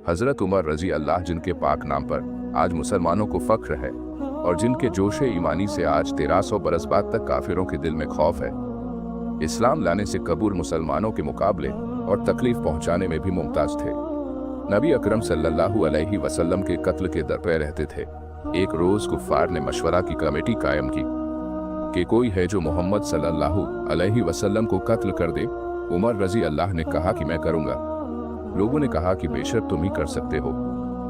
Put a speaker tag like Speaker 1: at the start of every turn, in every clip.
Speaker 1: हजरत उमर रजी अल्लाह जिनके पाक नाम पर आज मुसलमानों को फख्र है और जिनके जोशे ईमानी से आज 1300 बरस बाद तक काफिरों के दिल में खौफ है, इस्लाम लाने से कबूल मुसलमानों के मुकाबले और तकलीफ पहुंचाने में भी मुमताज थे। नबी अकरम सल्लल्लाहु अलैहि वसल्लम के कत्ल के दर पे रहते थे। एक रोज कुफ्फार ने मशवरा की कमेटी कायम की कि कोई है जो मोहम्मद सल्लल्लाहु अलैहि वसल्लम को कत्ल कर दे। उमर रजी अल्लाह ने कहा कि मैं करूंगा। लोगों ने कहा कि बेशक तुम ही कर सकते हो।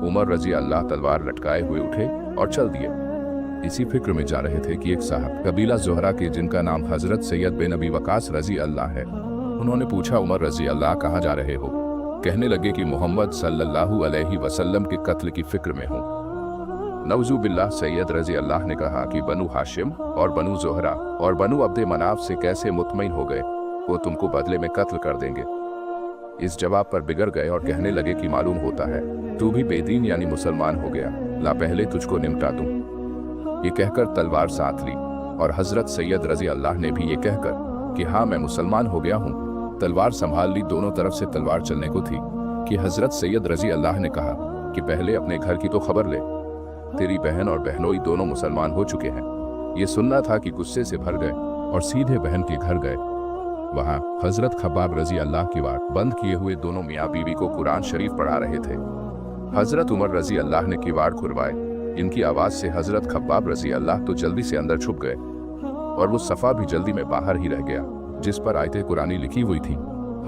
Speaker 1: उमर रजी अल्लाह तलवार लटकाए हुए उठे और चल दिए। इसी फिक्र में जा रहे थे कि एक साहब कबीला जोहरा के जिनका नाम हजरत सैयद बिन अबी वकास रजी अल्लाह है, उन्होंने पूछा उमर रजी अल्लाह कहाँ जा रहे हो? कहने लगे कि मोहम्मद सल्लल्लाहु अलैहि वसल्लम के कत्ल की फिक्र में हूँ। नवजू बिल्लाह सैयद रजी अल्लाह ने कहा कि बनु हाशिम और बनु जोहरा और बनु अब्दे मनाफ से कैसे मुतमईन हो गए, वो तुमको बदले में कत्ल कर देंगे। इस जवाब पर बिगड़ गए और कहने लगे कि मालूम होता है तू भी बेदीन यानी मुसलमान हो गया, ला पहले तुझको निपटा दूं। ये कहकर तलवार साथ ली और हजरत सैयद रजी अल्लाह ने भी ये कहकर कि हाँ मैं मुसलमान हो गया हूँ, तलवार संभाल ली। दोनों तरफ से तलवार चलने को थी कि हजरत सैयद रजी अल्लाह ने कहा कि पहले अपने घर की तो खबर ले, तेरी बहन और बहनोई दोनों मुसलमान हो चुके हैं। ये सुनना था कि गुस्से से भर गए और सीधे बहन के घर गए। वहां हजरत खब्बाब रजी अल्लाह की वाट बंद किए हुए दोनों मियाँ बीवी को कुरान शरीफ पढ़ा रहे थे। हजरत उमर रजी अल्लाह ने किवाड़ खुलवाए। इनकी आवाज से हजरत खब्बाब रजी अल्लाह तो जल्दी से अंदर छुप गए और वो सफा भी जल्दी में बाहर ही रह गया जिस पर आयते कुरानी लिखी हुई थी।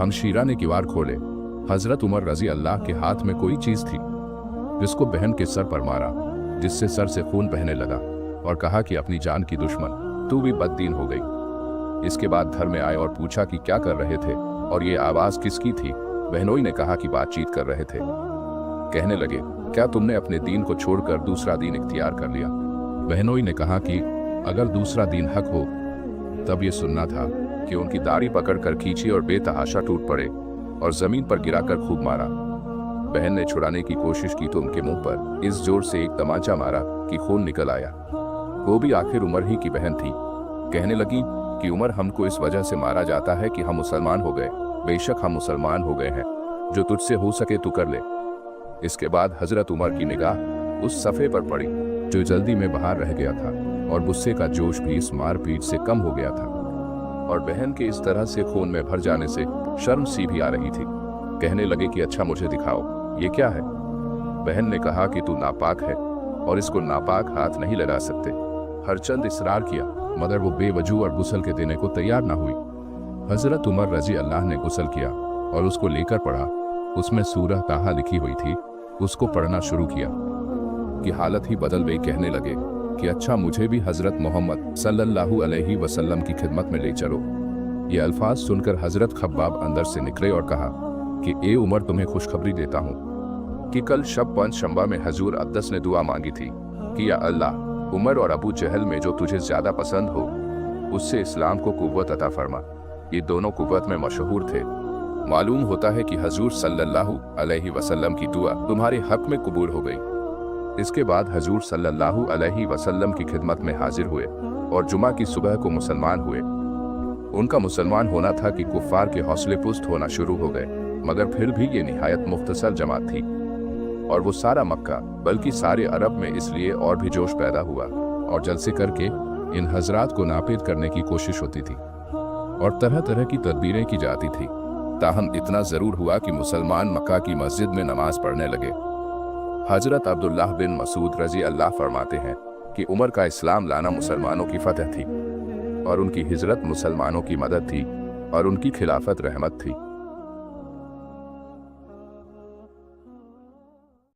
Speaker 1: हमशीरा ने किवाड़ खोले। हजरत उमर रजी अल्लाह के हाथ में कोई चीज थी जिसको बहन के सर पर मारा, जिससे सर से खून बहने लगा और कहा कि अपनी जान की दुश्मन तू भी बददीन हो गई। इसके बाद घर में आए और पूछा कि क्या कर रहे थे और ये आवाज किसकी थी। बहनोई ने कहा कि बातचीत कर रहे थे। कहने लगे क्या तुमने अपने दीन को छोड़कर दूसरा दीन इख्तियार कर लिया? बहनोई ने कहा कि अगर दूसरा दीन हक हो तब ये सुनना था कि उनकी दाढ़ी पकड़कर खींची और बेतहाशा टूट पड़े और जमीन पर गिराकर खूब मारा। बहन ने छुड़ाने की कोशिश की तो उनके मुंह पर इस जोर से एक तमाचा मारा कि खून निकल आया। वो भी आखिर उमर ही की बहन थी। कहने लगी कि उमर हमको इस वजह से मारा जाता है कि हम मुसलमान हो गए। बेशक हम मुसलमान हो गए हैं, जो तुझसे हो सके तू कर ले। इसके बाद हजरत उमर की निगाह उस सफ़े पर पड़ी जो जल्दी में बाहर रह गया था और गुस्से का जोश भी इस मारपीट से कम हो गया था और बहन के इस तरह से खून में भर जाने से शर्म सी भी आ रही थी। कहने लगे कि अच्छा मुझे दिखाओ, ये क्या है? बहन ने कहा कि तू नापाक है और इसको नापाक हाथ नहीं लगा सकते। हरचंद इसरार किया मगर वो बेवजू और गुस्ल के देने को तैयार ना हुई। हजरत उमर रजी अल्लाह ने गुस्ल किया और उसको लेकर पढ़ा। उसमें सूरह ताहा लिखी हुई थी। उसको पढ़ना शुरू किया कि हालत ही बदल गई। कहने लगे कि अच्छा मुझे भी हजरत मोहम्मद सल्लल्लाहु अलैहि वसल्लम की खिदमत में ले चलो। ये अल्फाज सुनकर हजरत खब्बाब अंदर से निकले और कहा कि ए उमर तुम्हें खुशखबरी देता हूँ कि कल शब पंजशंबा में हजूर अक़दस ने दुआ मांगी थी कि या अल्लाह उमर और अबू जहल में जो तुझे ज्यादा पसंद हो उससे इस्लाम को कुव्वत अता फरमा। ये दोनों कुव्वत में मशहूर थे। मालूम होता है कि हजूर सल्लल्लाहु अलैहि वसल्लम की दुआ तुम्हारे हक में कबूल हो गई। इसके बाद हजूर सल्लल्लाहु अलैहि वसल्लम की खिदमत में हाजिर हुए और जुमा की सुबह को मुसलमान हुए। उनका मुसलमान होना था कि कुफ्फार के हौसले पुस्त होना शुरू हो गए, मगर फिर भी ये निहायत मुख्तसर जमात थी और वो सारा मक्का बल्कि सारे अरब में इसलिए और भी जोश पैदा हुआ और जलसे करके इन हजरात को नापेद करने की कोशिश होती थी और तरह तरह की तदबीरें की जाती थी। ताहम इतना जरूर हुआ कि मुसलमान मक्का की मस्जिद में नमाज पढ़ने लगे। हजरत अब्दुल्लाह बिन मसूद रजी अल्लाह फरमाते हैं कि उमर का इस्लाम लाना मुसलमानों की फतह थी और उनकी हिजरत मुसलमानों की मदद थी और उनकी खिलाफत रहमत थी।